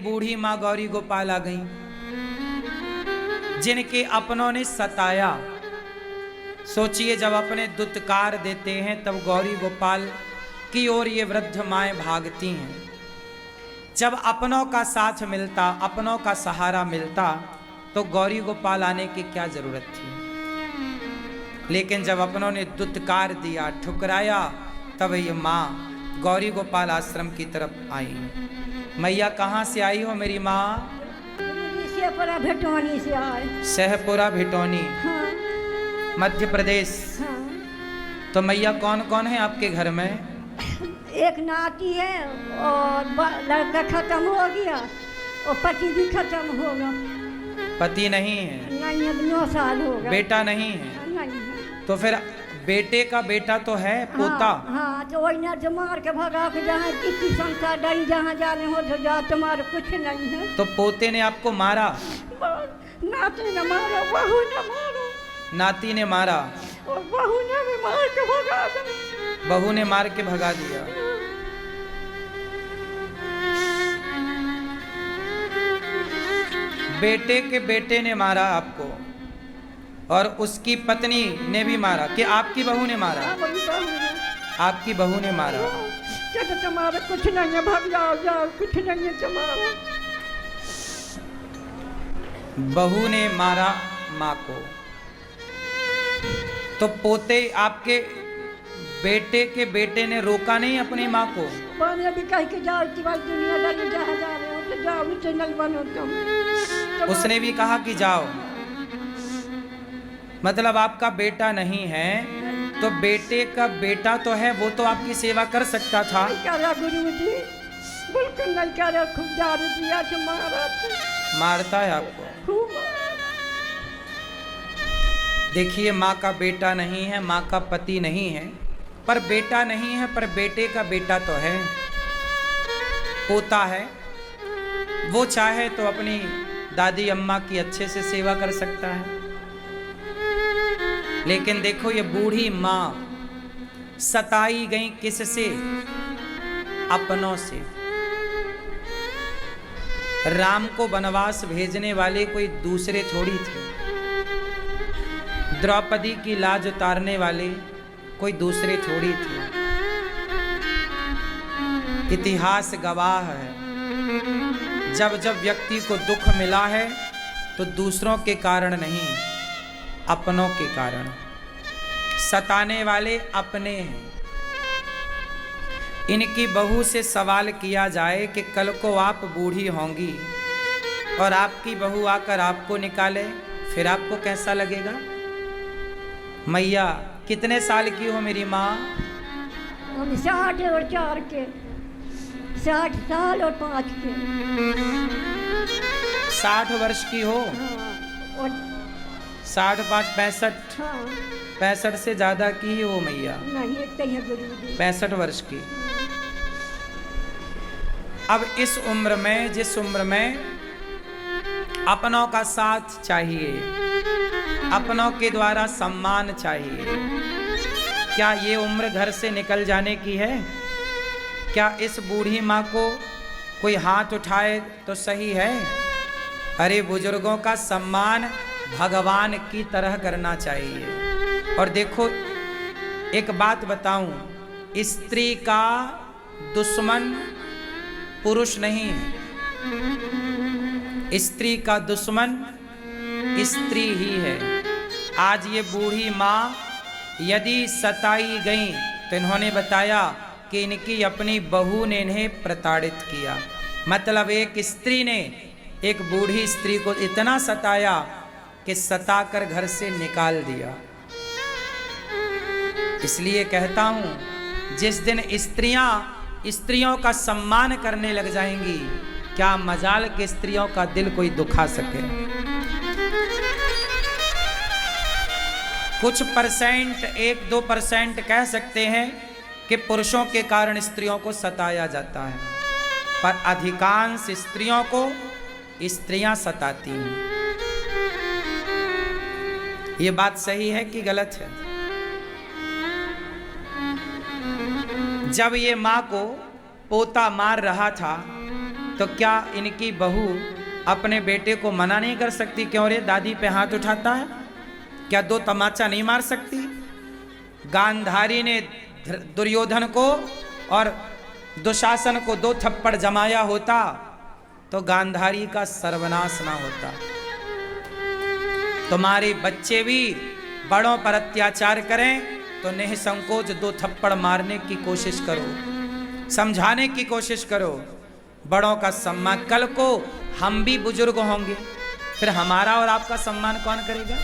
बूढ़ी माँ गौरी गोपाल आ गई, जिनके अपनों ने सताया। सोचिए, जब अपने दुत्कार देते हैं तब गौरी गोपाल की ओर ये वृद्ध माएं भागती हैं। जब अपनों का साथ मिलता, अपनों का सहारा मिलता, तो गौरी गोपाल आने की क्या जरूरत थी। लेकिन जब अपनों ने दुत्कार दिया, ठुकराया, तब ये माँ गौरी गोपाल आश्रम की तरफ आई। मैया कहाँ से आई हो मेरी माँ? सहपुरा भिटौनी से आए। सहपुरा भिटौनी, हाँ। मध्य प्रदेश। हाँ। तो मैया कौन कौन है आपके घर में? एक नाती है और लड़का खत्म हो गया और पति भी खत्म हो गया। पति नहीं है? नहीं, अब 9 साल हो गया। बेटा नहीं है? नहीं है। तो फिर बेटे का बेटा तो है, पोता। हाँ, तो वही ना जो मार के भगा के जहाँ किसी संसार डरी जहाँ जाने हो तो जा, तुम्हारे कुछ नहीं है। तो पोते ने आपको मारा? नाती ने मारा, बहू ने मारा। नाती ने मारा और बहू ने भी मार के भगा दिया। बहू ने मार के भगा दिया। बेटे के बेटे ने मारा आपको और उसकी पत्नी ने भी मारा कि आपकी बहू ने मारा? आपकी बहू ने मारा। तुम्हारा कुछ नहीं है, भाग जाओ जाओ, कुछ नहीं है तुम्हारा। बहू ने मारा माँ को। तो पोते आपके बेटे के बेटे ने रोका नहीं अपनी माँ को? मैंने भी कह के जाओ कि भाई दुनियादारी जहाँ जा रहे हो तो जाओ, मुझसे नहीं बनो तुम। उसने भी कहा कि जाओ। मतलब आपका बेटा नहीं है तो बेटे का बेटा तो है, वो तो आपकी सेवा कर सकता था। गुरु जी बिल्कुल नहीं करा, खूब दारू दिया तो मारता है आपको। देखिए, माँ का बेटा नहीं है, माँ का पति नहीं है, पर बेटा नहीं है, पर बेटे का बेटा तो है, पोता है। वो चाहे तो अपनी दादी अम्मा की अच्छे से सेवा कर सकता है। लेकिन देखो, ये बूढ़ी माँ सताई गई किससे? अपनों से। राम को वनवास भेजने वाले कोई दूसरे थोड़ी थे। द्रौपदी की लाज उतारने वाले कोई दूसरे थोड़ी थे। इतिहास गवाह है, जब जब व्यक्ति को दुख मिला है तो दूसरों के कारण नहीं, अपनों के कारण। सताने वाले अपने हैं। इनकी बहू से सवाल किया जाए कि कल को आप बूढ़ी होंगी और आपकी बहू आकर आपको निकाले, फिर आपको कैसा लगेगा? मैया कितने साल की हो मेरी माँ? 60 और 4 के, 60 साल और 5 के। 60 वर्ष की हो? हाँ। और 60 5 65। हाँ। 65 से ज्यादा की ही हो मैया? नहीं, इतने ही गुरु जी। 65 वर्ष की। अब इस उम्र में, जिस उम्र में अपनों का साथ चाहिए, अपनों के द्वारा सम्मान चाहिए, क्या ये उम्र घर से निकल जाने की है? क्या इस बूढ़ी माँ को कोई हाथ उठाए तो सही है? अरे, बुजुर्गों का सम्मान भगवान की तरह करना चाहिए। और देखो, एक बात बताऊं, स्त्री का दुश्मन पुरुष नहीं है, स्त्री का दुश्मन स्त्री ही है। आज ये बूढ़ी माँ यदि सताई गई तो इन्होंने बताया कि इनकी अपनी बहू ने इन्हें प्रताड़ित किया। मतलब एक स्त्री ने एक बूढ़ी स्त्री को इतना सताया कि सताकर घर से निकाल दिया। इसलिए कहता हूं, जिस दिन स्त्रियों का सम्मान करने लग जाएंगी, क्या मजाल के स्त्रियों का दिल कोई दुखा सके। कुछ परसेंट, 1-2% कह सकते हैं कि पुरुषों के कारण स्त्रियों को सताया जाता है, पर अधिकांश स्त्रियों को स्त्रियां सताती हैं। ये बात सही है कि गलत है? जब ये माँ को पोता मार रहा था तो क्या इनकी बहू अपने बेटे को मना नहीं कर सकती? क्यों रे दादी पे हाथ उठाता है? क्या दो तमाचा नहीं मार सकती? गांधारी ने दुर्योधन को और दुशासन को 2 थप्पड़ जमाया होता तो गांधारी का सर्वनाश ना होता। तुम्हारे बच्चे भी बड़ों पर अत्याचार करें तो निःसंकोच 2 थप्पड़ मारने की कोशिश करो, समझाने की कोशिश करो। बड़ों का सम्मान, कल को हम भी बुजुर्ग होंगे, फिर हमारा और आपका सम्मान कौन करेगा?